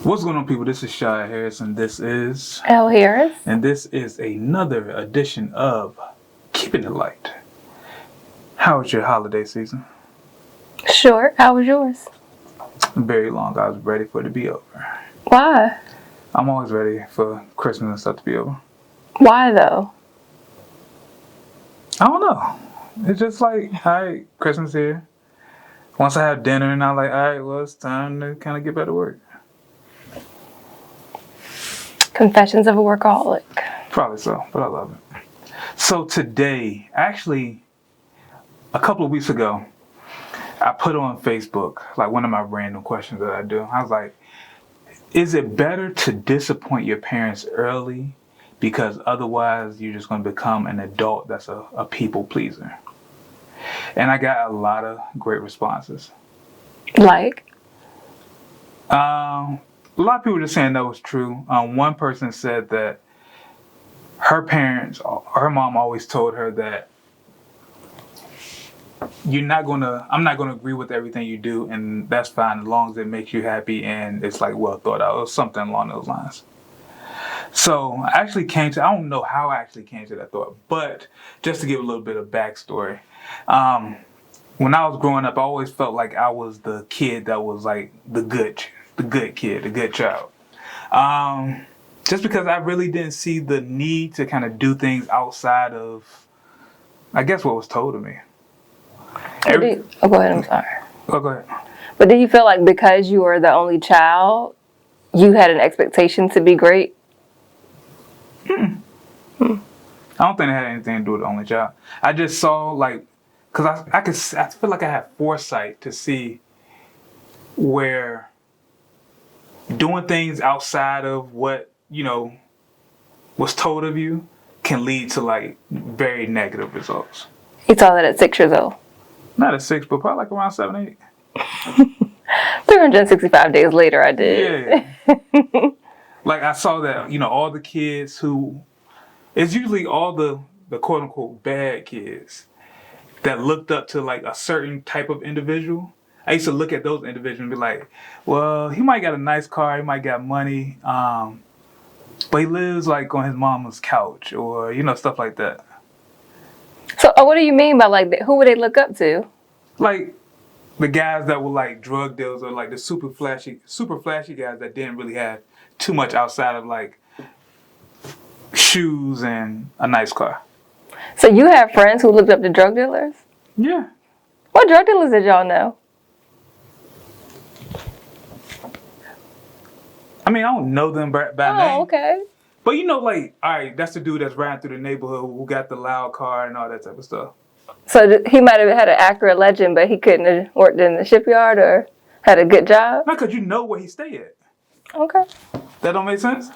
What's going on, people? This is Shy Harris, and this is Elle Harris. And this is another edition of Keepin It Lite. How was your holiday season? Short. How was yours? Very long. I was ready for it to be over. Why? I'm always ready for Christmas and stuff to be over. Why though? I don't know. It's just like, all right, Christmas here. Once I have dinner, and I'm like, all right, well, it's time to kind of get back to work. Confessions of a Workaholic. Probably so, but I love it. So today, actually, a couple of weeks ago, I put on Facebook, like one of my random questions that I do. I was like, is it better to disappoint your parents early because otherwise you're just going to become an adult that's a people pleaser? And I got a lot of great responses. Like? A lot of people were just saying that was true. One person said that her mom always told her that I'm not gonna agree with everything you do, and that's fine as long as it makes you happy and it's like well thought out or something along those lines. So I don't know how I actually came to that thought, but just to give a little bit of backstory. When I was growing up, I always felt like I was the kid that was like the good kid, the good child. Just because I really didn't see the need to kind of do things outside of, I guess, what was told to me. Go ahead. I'm sorry. Oh, go ahead. But do you feel like because you were the only child, you had an expectation to be great? I don't think it had anything to do with the only child. I just saw because I feel like I had foresight to see where doing things outside of what was told of you can lead to like very negative results. You saw that at 6 years old. Not at 6, but probably like around 7, 8. 365 days later, I did. Yeah. Like I saw that, all the kids it's usually all the quote unquote bad kids that looked up to like a certain type of individual. I used to look at those individuals and be like, well, he might got a nice car, he might got money, but he lives like on his mama's couch or, stuff like that. So what do you mean by like that? Who would they look up to? Like the guys that were like drug dealers or like the super flashy guys that didn't really have too much outside of like shoes and a nice car. So you have friends who looked up to drug dealers? Yeah. What drug dealers did y'all know? I mean, I don't know them by name. Oh, okay. But like, all right, that's the dude that's riding through the neighborhood who got the loud car and all that type of stuff. So he might have had an accurate legend, but he couldn't have worked in the shipyard or had a good job? Not because you know where he stay at. Okay. That don't make sense?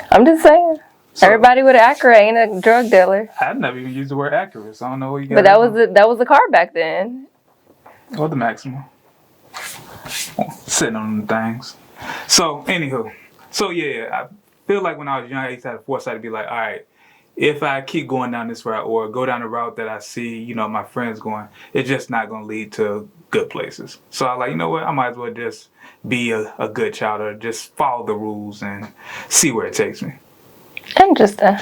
I'm just saying. So, everybody with an Acura ain't a drug dealer. I've never even used the word accurate, so I don't know what you got. But that was the car back then. Or the Maxima. Sitting on them things. So, anywho. So, yeah, I feel like when I was young, I used to have the foresight to be like, all right, if I keep going down this route or go down the route that I see, my friends going, it's just not going to lead to good places. So I like, you know what, I might as well just be a good child or just follow the rules and see where it takes me. Interesting.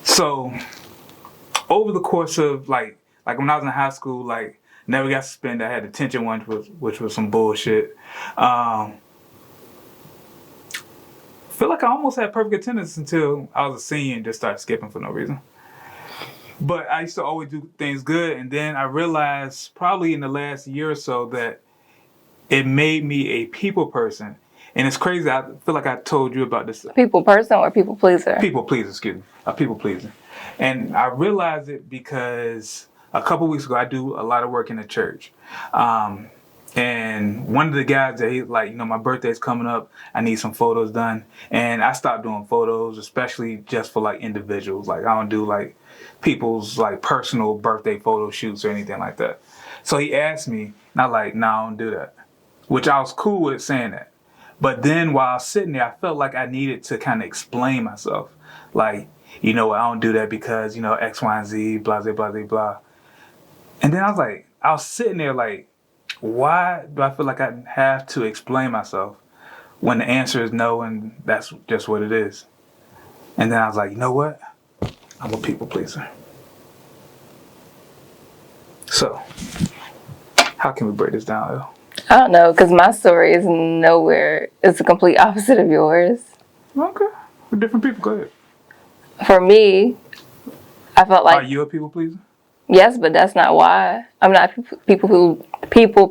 So over the course of like when I was in high school, like never got suspended. I had detention once, which was some bullshit. Feel like I almost had perfect attendance until I was a senior and just started skipping for no reason. But I used to always do things good, and then I realized probably in the last year or so that it made me a people person. And it's crazy, I feel like I told you about this. People person or people pleaser? People pleaser, excuse me. A people pleaser. And I realized it because a couple weeks ago I do a lot of work in the church. And one of the guys that he like, my birthday's coming up, I need some photos done. And I stopped doing photos, especially just for like individuals. Like I don't do like people's like personal birthday photo shoots or anything like that. So he asked me, and I like, I don't do that. Which I was cool with saying that. But then while I was sitting there, I felt like I needed to kind of explain myself. Like, I don't do that because, X, Y, and Z, blah, blah, blah, blah. And then I was sitting there like, why do I feel like I have to explain myself when the answer is no, and that's just what it is. And then I was like, you know what? I'm a people pleaser. So, how can we break this down, Elle? I don't know, because my story is nowhere. It's the complete opposite of yours. Okay. We're different people. Go ahead. For me, I felt like Are you a people pleaser? yes, but that's not why. I'm not a people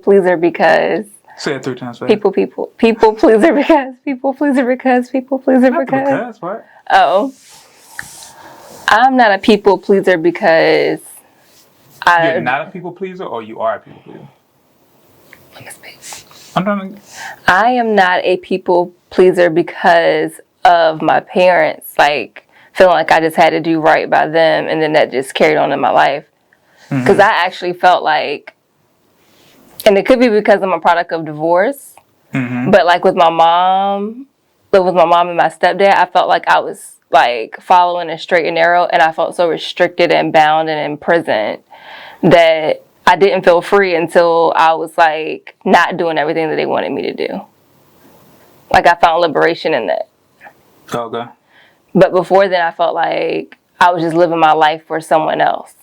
pleaser because Say it 3 times fast. people pleaser because people pleaser because people pleaser Not because. right? Oh, I'm not a people pleaser because You're not a people pleaser, or you are a people pleaser? Let me speak. I'm trying to. I am not a people pleaser because of my parents, like feeling like I just had to do right by them, and then that just carried on in my life. Because I actually felt like, and it could be because I'm a product of divorce, but like with my mom and my stepdad, I felt like I was like following a straight and narrow, and I felt so restricted and bound and imprisoned that I didn't feel free until I was like not doing everything that they wanted me to do. Like I found liberation in that. Okay. But before then, I felt like I was just living my life for someone else.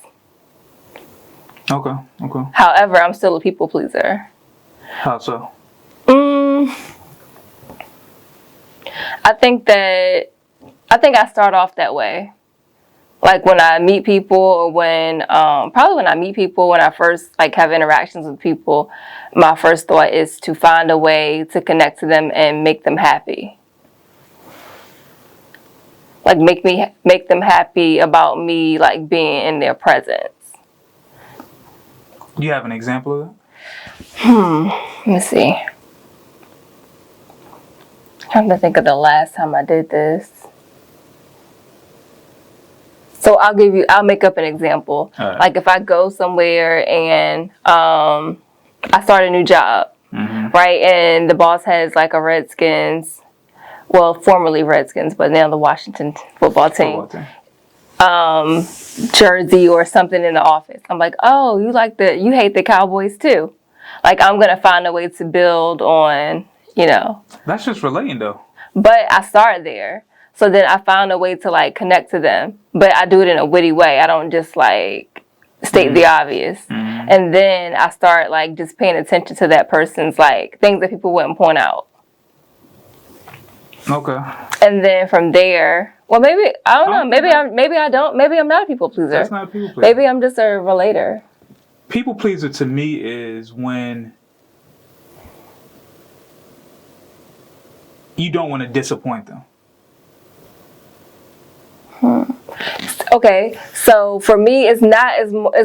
Okay. However, I'm still a people pleaser. How so? I think I start off that way. Like when I meet people, or when I first like have interactions with people, my first thought is to find a way to connect to them and make them happy. Like make them happy about me, like being in their presence. Do you have an example of that? Let me see. I'm trying to think of the last time I did this. So I'll make up an example. Right. Like if I go somewhere and I start a new job, right? And the boss has like a Redskins, well, formerly Redskins, but now the Washington football team. Jersey or something in the office. I'm like, oh, you hate the Cowboys too. Like I'm gonna find a way to build on, That's just relating though. But I start there. So then I found a way to like connect to them. But I do it in a witty way. I don't just like state the obvious. And then I start like just paying attention to that person's like things that people wouldn't point out. Okay. And then from there, well, maybe I don't know. Maybe I'm not a people pleaser. That's not a people pleaser. Maybe I'm just a relator. People pleaser to me is when you don't want to disappoint them. Okay, so for me, it's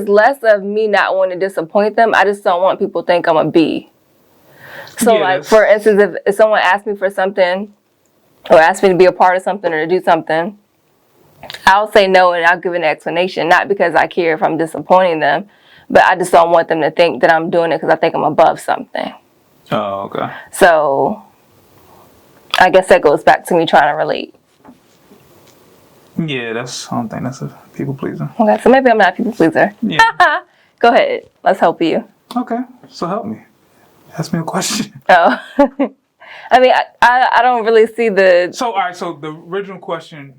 less of me not wanting to disappoint them. I just don't want people to think I'm a B. So, like for instance, if someone asks me for something, or asks me to be a part of something or to do something, I'll say no and I'll give an explanation. Not because I care if I'm disappointing them, but I just don't want them to think that I'm doing it because I think I'm above something. Oh, okay. So, I guess that goes back to me trying to relate. Yeah, I don't think that's a people pleaser. Okay, so maybe I'm not a people pleaser. Yeah. Go ahead. Let's help you. Okay, so help me. Ask me a question. Oh. I mean, I don't really see the... So, all right, so the original question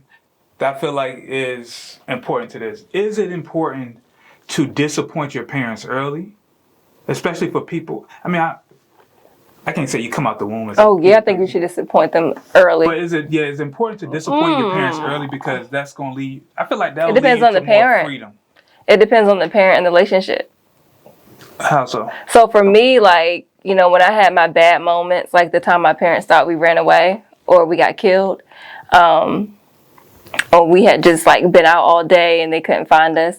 that I feel like is important to this. Is it important to disappoint your parents early? Especially for people... I mean, I can't say you come out the womb as I think you should disappoint them early. But it's important to disappoint your parents early because that's going to lead... I feel like that will lead to more freedom. It depends on the parent and the relationship. How so? So for me, like, when I had my bad moments, like the time my parents thought we ran away or we got killed, or we had just like been out all day and they couldn't find us.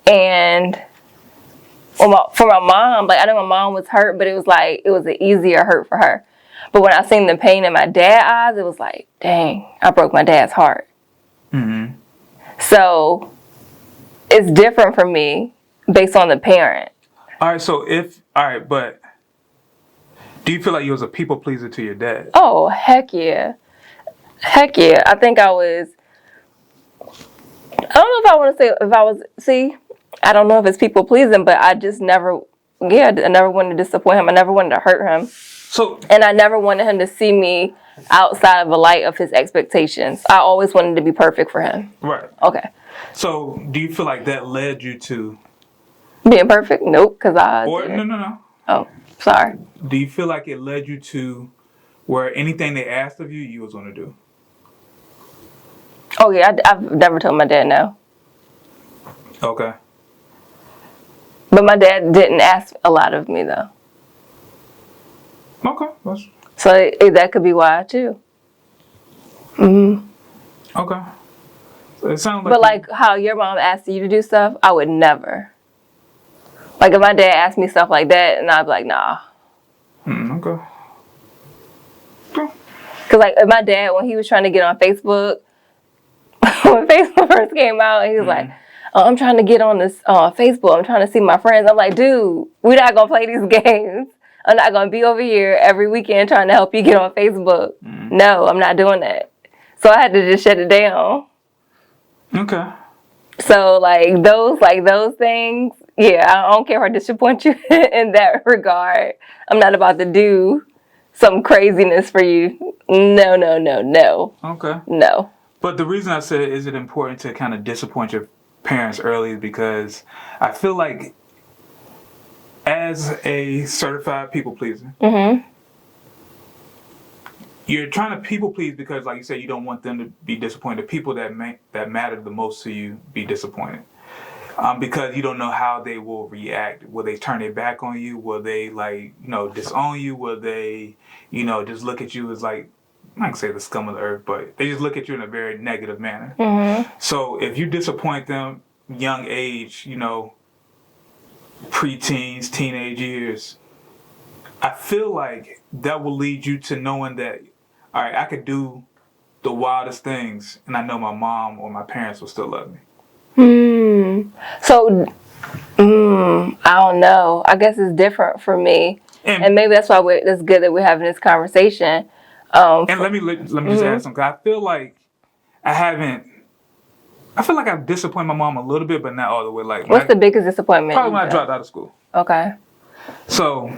And for my mom, like I know my mom was hurt, but it was an easier hurt for her. But when I seen the pain in my dad's eyes, it was like, dang, I broke my dad's heart. Mm-hmm. So it's different for me based on the parent. All right, but do you feel like you was a people pleaser to your dad? Oh, heck yeah. Heck yeah. I think I was, I don't know if I want to say I don't know if it's people pleasing, but I just never wanted to disappoint him. I never wanted to hurt him. So, And I never wanted him to see me outside of a light of his expectations. I always wanted to be perfect for him. right. Okay. So, do you feel like that led you to, Being perfect? Nope, because I or didn't. no. Oh, sorry. Do you feel like it led you to where anything they asked of you, you was going to do? Oh, yeah, I've never told my dad no. Okay. But my dad didn't ask a lot of me, though. Okay. So that could be why, too. Okay. So it sounds like. But like how your mom asked you to do stuff, I would never. Like if my dad asked me stuff like that, and I'd be like, nah. Okay. Because like if my dad, when he was trying to get on Facebook, when Facebook first came out, he was like, oh, I'm trying to get on this Facebook. I'm trying to see my friends. I'm like, dude, we're not going to play these games. I'm not going to be over here every weekend trying to help you get on Facebook. No, I'm not doing that. So I had to just shut it down. Okay. So like those things, yeah, I don't care if I disappoint you in that regard. I'm not about to do some craziness for you. No. Okay. No. But the reason I said, is it important to kind of disappoint your parents early, is because I feel like as a certified people pleaser, you're trying to people please because, like you said, you don't want them to be disappointed. The people that matter the most to you be disappointed. Because you don't know how they will react. Will they turn their back on you? Will they disown you? Will they, just look at you as like, I'm not gonna say the scum of the earth, but they just look at you in a very negative manner. So if you disappoint them young age, preteens, teenage years, I feel like that will lead you to knowing that, all right, I could do the wildest things and I know my mom or my parents will still love me. So, I don't know. I guess it's different for me, and maybe that's why it's good that we're having this conversation. And let me just add something. I feel like I've disappointed my mom a little bit, but not all the way. Like, what's the biggest disappointment? Probably when I dropped out of school. Okay. So,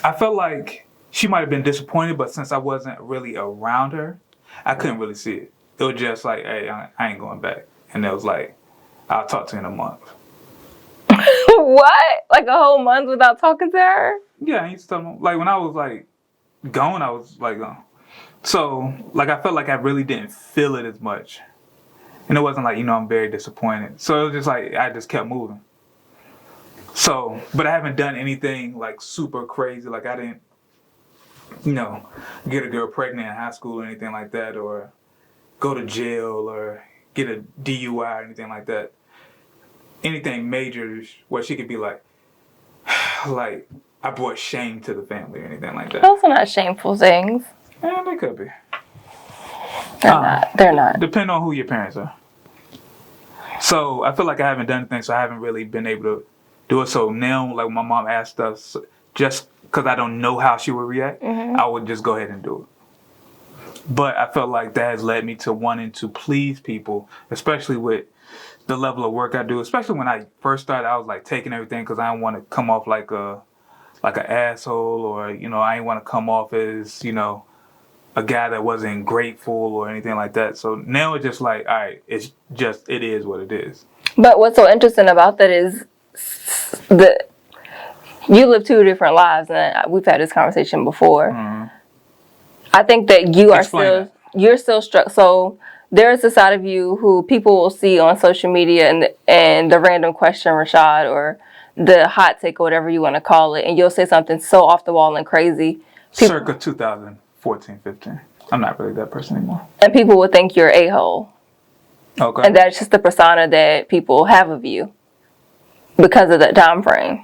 I felt like she might have been disappointed, but since I wasn't really around her, I couldn't really see it. It was just like, hey, I ain't going back. And it was like, I'll talk to you in a month. What? Like a whole month without talking to her? Yeah, I used to tell them. Like, when I was, like, gone, I was, like, gone. So, like, I felt like I really didn't feel it as much. And it wasn't like, I'm very disappointed. So, it was just like, I just kept moving. So, but I haven't done anything, like, super crazy. Like, I didn't, get a girl pregnant in high school or anything like that, or go to jail or get a DUI or anything like that. Anything major where she could be like I brought shame to the family or anything like that. Those are not shameful things. Yeah, they could be. They're not. Depending on who your parents are. So I feel like I haven't done anything, so I haven't really been able to do it. So now, like when my mom asked us, just because I don't know how she would react, I would just go ahead and do it. But I felt like that has led me to wanting to please people, especially with the level of work I do. Especially when I first started, I was like taking everything because I didn't want to come off like an asshole, or I didn't want to come off as a guy that wasn't grateful or anything like that. So now it's just like, all right, it is what it is. But what's so interesting about that is that you live two different lives, and we've had this conversation before. I think that you're still struck. So there's a side of you who people will see on social media and the random question, Rashad, or the hot take or whatever you want to call it, and you'll say something so off the wall and crazy. Circa 2014, 15. I'm not really that person anymore. And people will think you're an a-hole. Okay. And that's just the persona that people have of you because of that time frame.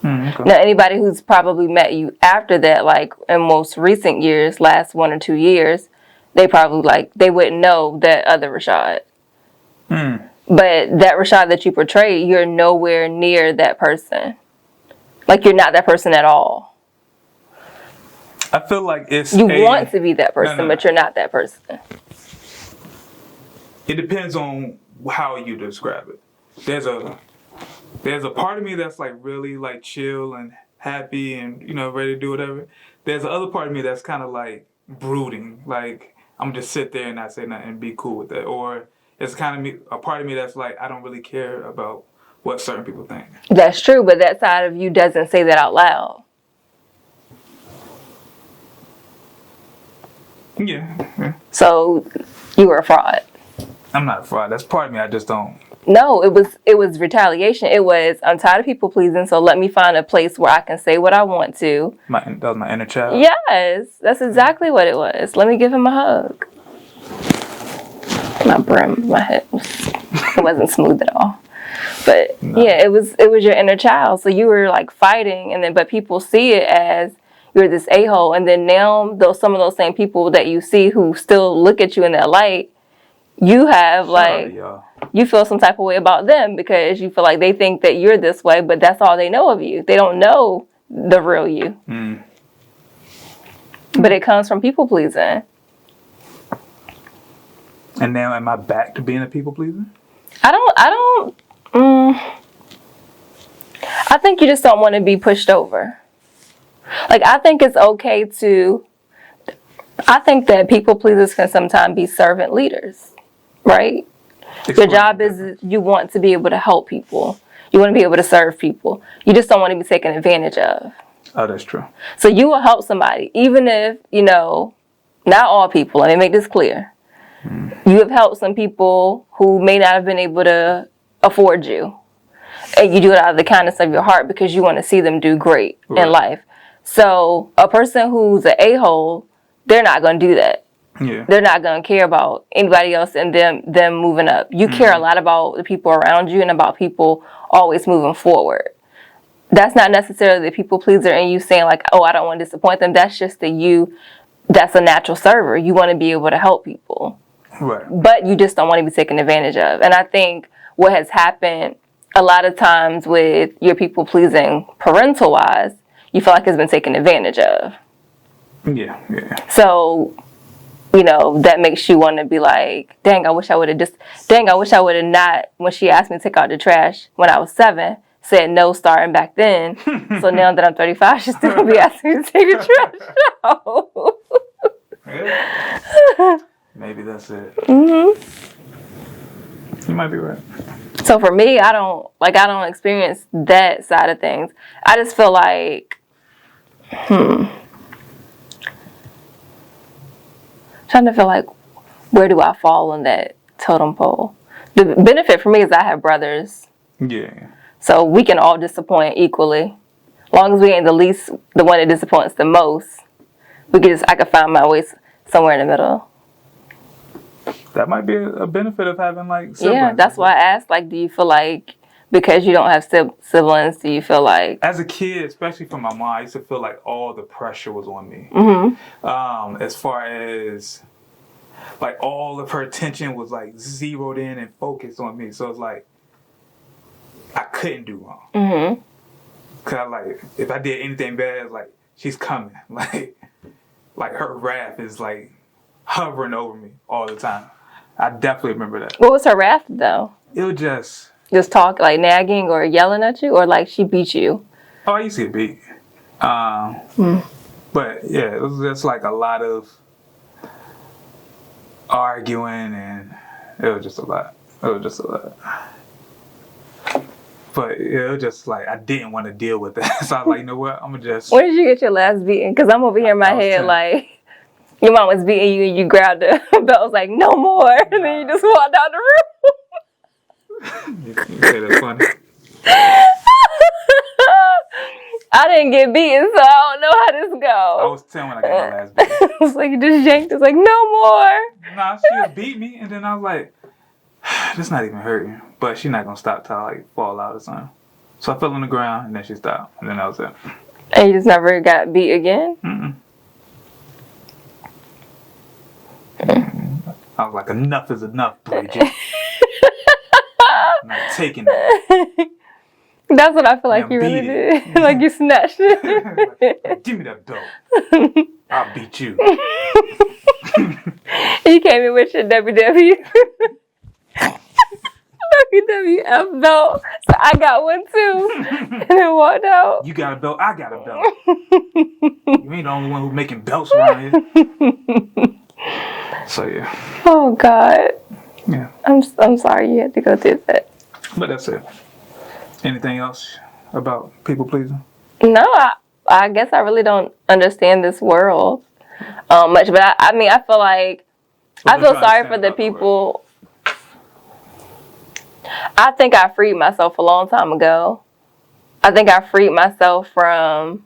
Okay. Now, anybody who's probably met you after that, like in most recent years, last 1 or 2 years, they probably they wouldn't know that other Rashad. But that Rashad that you portray, you're nowhere near that person. Like you're not that person at all. I feel like you want to be that person, but you're not that person. It depends on how you describe it. There's a part of me that's like really like chill and happy and ready to do whatever. there's the other part of me that's kind of like brooding. Like, I'm just sit there and not say nothing and be cool with it. Or it's kind of a part of me that's like, I don't really care about what certain people think. That's true, but that side of you doesn't say that out loud. Yeah. So you were a fraud. I'm not a fraud. That's part of me. I just don't. No, it was retaliation. It was, I'm tired of people pleasing, so let me find a place where I can say what I want to. That was my inner child. Yes, that's exactly what it was. Let me give him a hug. My brim, my head, it wasn't smooth at all. But no. Yeah, it was your inner child. So you were like fighting, and then but people see it as you're this a-hole, and then now some of those same people that you see who still look at you in that light, you have like. You feel some type of way about them because you feel like they think that you're this way, but that's all they know of you. They don't know the real you. Mm. But it comes from people pleasing. And now am I back to being a people pleaser? I think you just don't want to be pushed over. Like, I think it's okay I think that people pleasers can sometimes be servant leaders, right? Your job is you want to be able to help people. You want to be able to serve people. You just don't want to be taken advantage of. Oh, that's true. So you will help somebody, even if, not all people. Let me make this clear. You have helped some people who may not have been able to afford you. And you do it out of the kindness of your heart because you want to see them do great in life. So a person who's an a-hole, they're not going to do that. Yeah. They're not going to care about anybody else and them moving up. You care a lot about the people around you and about people always moving forward. That's not necessarily the people pleaser and you saying like, oh, I don't want to disappoint them. That's just that's a natural server. You want to be able to help people. Right. But you just don't want to be taken advantage of. And I think what has happened a lot of times with your people pleasing parental wise, you feel like it's been taken advantage of. Yeah. So that makes you want to be like, dang, I wish I would have not, when she asked me to take out the trash when I was 7, said no starting back then. So now that I'm 35, she's still going to be asking me to take the trash out. Yeah. Maybe that's it. Mm-hmm. You might be right. So for me, I don't experience that side of things. I just feel like, trying to feel like, where do I fall on that totem pole? The benefit for me is I have brothers. Yeah. So we can all disappoint equally. As long as we ain't the one that disappoints the most, I can find my way somewhere in the middle. That might be a benefit of having like siblings. Yeah, that's why I asked, like, do you feel like because you don't have siblings, do you feel like... As a kid, especially from my mom, I used to feel like all the pressure was on me. Mm-hmm. As far as, like, all of her attention was, like, zeroed in and focused on me. So it's like, I couldn't do wrong. Mm-hmm. Because, like, if I did anything bad, it's like, she's coming. Like her wrath is, like, hovering over me all the time. I definitely remember that. What was her wrath, though? It was just talk, like nagging or yelling at you, or like she beat you? Oh, I used to get beat. But yeah, it was just like a lot of arguing, and it was just a lot. But it was just like I didn't want to deal with that. So I was like, you know what? I'm gonna just. When did you get your last beating? Because I'm over here in my head 10. Like your mom was beating you, and you grabbed the belt. Was like, no more, and then you just walked out the room. You say that's funny. I didn't get beaten, so I don't know how this goes. I was 10 when I got my last beat. It's like you just yanked. It's like no more. Nah, she would beat me, and then I was like, "This not even hurting." But she's not gonna stop till I like fall out or something. So I fell on the ground, and then she stopped, and then that was it. And you just never got beat again? Mm-mm. I was like, enough is enough, Bridget. I'm not taking it. That's what I feel like you really did. Like you snatched it. Like, give me that belt. I'll beat you. You came in with your WW. WWF belt. So I got one too. And then walked out. You got a belt, I got a belt. You ain't the only one who's making belts around here. So yeah. Oh God. Yeah. I'm sorry you had to go through that. But that's it. Anything else about people pleasing? No, I guess I really don't understand this world much. But I mean, I feel like I feel sorry for the people. I think I freed myself a long time ago. I think I freed myself from.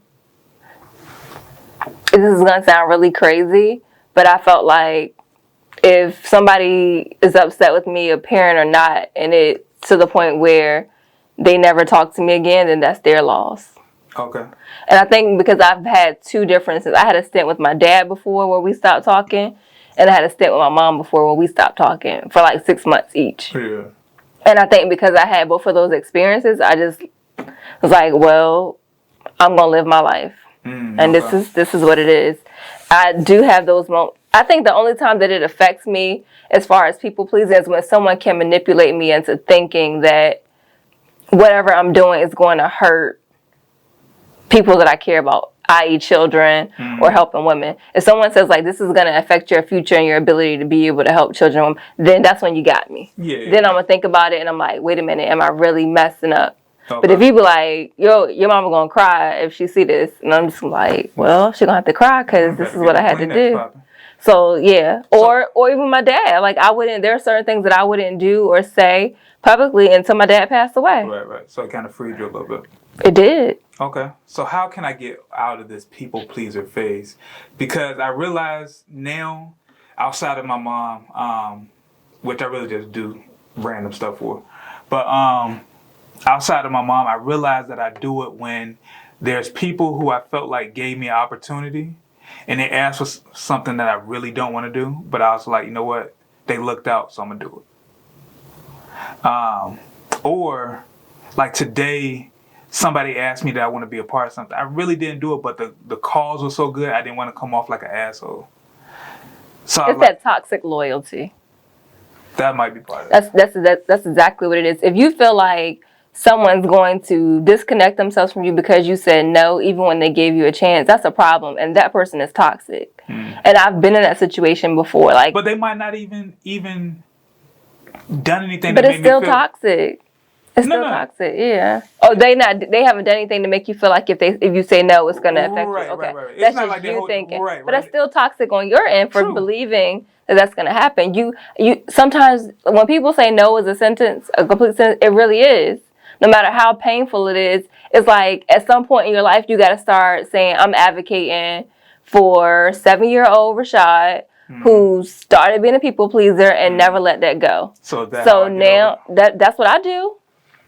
This is gonna sound really crazy, but I felt like if somebody is upset with me, a parent or not, and it's to the point where they never talk to me again, then that's their loss. Okay. And I think because I've had two differences. I had a stint with my dad before where we stopped talking, and I had a stint with my mom before where we stopped talking for like 6 months each. Yeah. And I think because I had both of those experiences, I just was like, well, I'm gonna live my life, and this is what it is. I do have those moments. I think the only time that it affects me as far as people pleasing is when someone can manipulate me into thinking that whatever I'm doing is going to hurt people that I care about, i.e. children or helping women. If someone says like this is going to affect your future and your ability to be able to help children, then that's when you got me. Yeah. Then I'm going to think about it and I'm like, wait a minute, am I really messing up? Okay. But if you be like, yo, your mama going to cry if she see this, and I'm just like, well, she going to have to cry because this is what I had to do. So yeah, or even my dad. Like there are certain things that I wouldn't do or say publicly until my dad passed away. Right. So it kind of freed you a little bit. It did. Okay. So how can I get out of this people pleaser phase? Because I realize now, outside of my mom, which I really just do random stuff for, but outside of my mom, I realize that I do it when there's people who I felt like gave me an opportunity. And they asked for something that I really don't want to do, but I was like, you know what? They looked out, so I'm gonna do it. Or like today, somebody asked me that I want to be a part of something. I really didn't do it, but the cause was so good, I didn't want to come off like an asshole. So it's that toxic loyalty. That might be part of it. That's exactly what it is. If you feel like someone's going to disconnect themselves from you because you said no, even when they gave you a chance, that's a problem, and that person is toxic. And I've been in that situation before. Like, but they might not even done anything. But it's still toxic. It's still toxic. Yeah. Oh, they haven't done anything to make you feel like if you say no, it's going to affect you. Okay, right. That's just like you thinking. But that's still toxic on your end for believing that's going to happen. You sometimes when people say no is a sentence, a complete sentence, it really is. No matter how painful it is, it's like at some point in your life, you got to start saying, I'm advocating for 7-year-old Rashad who started being a people pleaser and never let that go. So now that's what I do.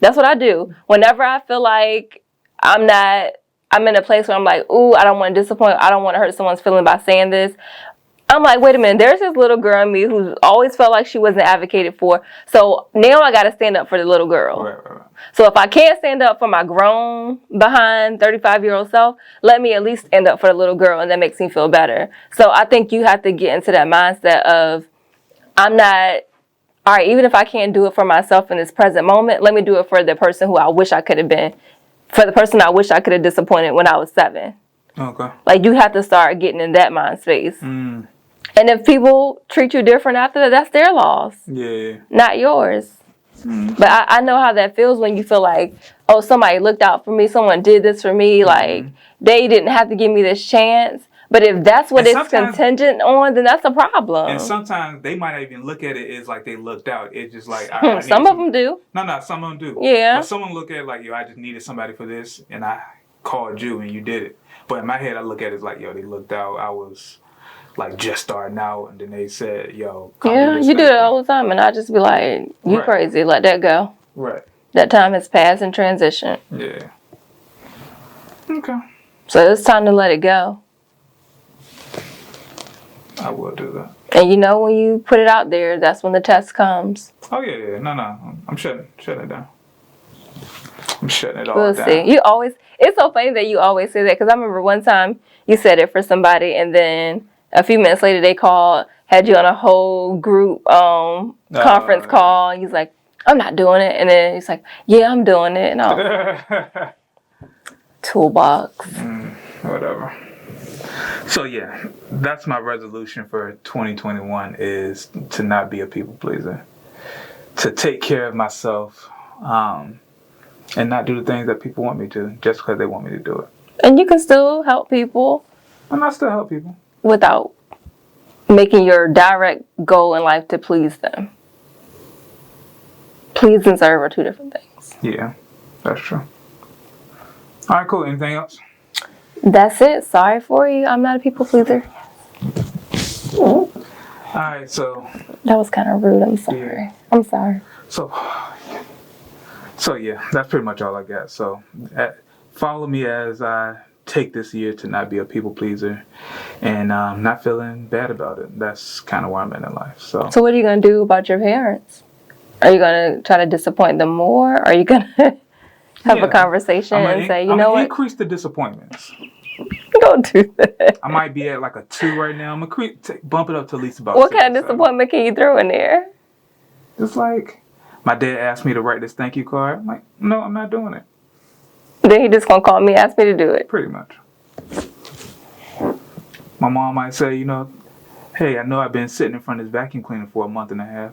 That's what I do. Whenever I feel like I'm in a place where I'm like, ooh, I don't want to disappoint. I don't want to hurt someone's feeling by saying this. I'm like, wait a minute, there's this little girl in me who's always felt like she wasn't advocated for. So now I got to stand up for the little girl. Right. So if I can't stand up for my grown, behind 35-year-old self, let me at least stand up for the little girl, and that makes me feel better. So I think you have to get into that mindset of, I'm not, all right, even if I can't do it for myself in this present moment, let me do it for the person who I wish I could have been, for the person I wish I could have disappointed when I was 7. Okay. Like, you have to start getting in that mind space. And if people treat you different after that, that's their loss. Yeah. Not yours. But I know how that feels when you feel like, oh, somebody looked out for me, someone did this for me, like, they didn't have to give me this chance. But if that's what it's contingent on, then that's a problem. And sometimes they might not even look at it as like they looked out. It's just like, some of them do. No, some of them do. Yeah. But someone look at it like, yo, I just needed somebody for this, and I called you, and you did it. But in my head, I look at it as like, yo, they looked out. I was like just starting out, and then they said, yo, yeah, you do it all the time, and I just be like, you crazy, let that go. Right. That time has passed in transition. Yeah. Okay. So it's time to let it go. I will do that. And you know, when you put it out there, that's when the test comes. Oh yeah. No. I'm shutting it down. I'm shutting it all down. We'll see. It's so funny that you always say that, because I remember one time you said it for somebody, and then a few minutes later they called, had you on a whole group conference call, and he's like, I'm not doing it. And then he's like, yeah, I'm doing it. And I'll toolbox. Whatever. So yeah, that's my resolution for 2021 is to not be a people pleaser, to take care of myself, and not do the things that people want me to just because they want me to do it. And you can still help people. And I still help people without making your direct goal in life to please them. Please and serve are two different things. Yeah, that's true. All right, cool. Anything else? That's it. Sorry for you. I'm not a people pleaser. All right, so that was kind of rude. I'm sorry. Yeah. I'm sorry. So yeah, that's pretty much all I got. So follow me as I take this year to not be a people pleaser and not feeling bad about it. That's kind of where I'm at in life. So what are you going to do about your parents? Are you going to try to disappoint them more? Are you going to have a conversation and say, you know what? Increase the disappointments. Don't do that. I might be at like a 2 right now. I'm going to bump it up to at least about What 6 kind of disappointment can you throw in there? Just like, my dad asked me to write this thank you card. I'm like, no, I'm not doing it. Then he just going to call me, ask me to do it. Pretty much. My mom might say, hey, I know I've been sitting in front of this vacuum cleaner for a month and a half,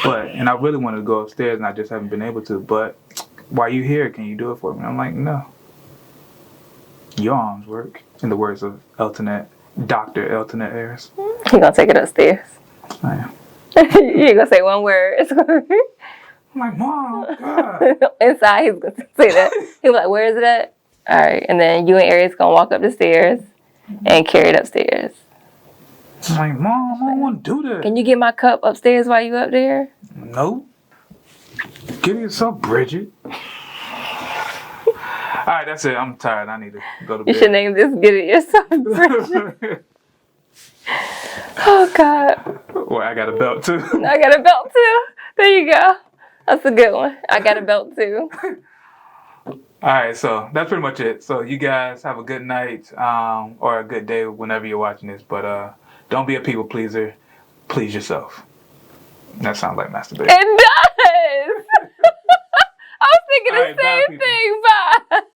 and I really wanted to go upstairs and I just haven't been able to, but while you here, can you do it for me? I'm like, no. Your arms work, in the words of Dr. Eltonette Ayers. He going to take it upstairs. I am. You ain't going to say one word. I'm like, Mom, God. Inside, he's going to say that. He'll be like, where is it at? All right. And then you and Aries going to walk up the stairs and carry it upstairs. I'm like, Mom, I don't want to do that. Can you get my cup upstairs while you up there? No. Give yourself Bridget. All right, that's it. I'm tired. I need to go to bed. You should name this Get It Yourself, Bridget. Oh, God. Well, I got a belt, too. I got a belt, too. There you go. That's a good one. I got a belt, too. All right, so that's pretty much it. So you guys have a good night or a good day whenever you're watching this. But don't be a people pleaser. Please yourself. That sounds like masturbation. It does. I was thinking the same thing. Bye.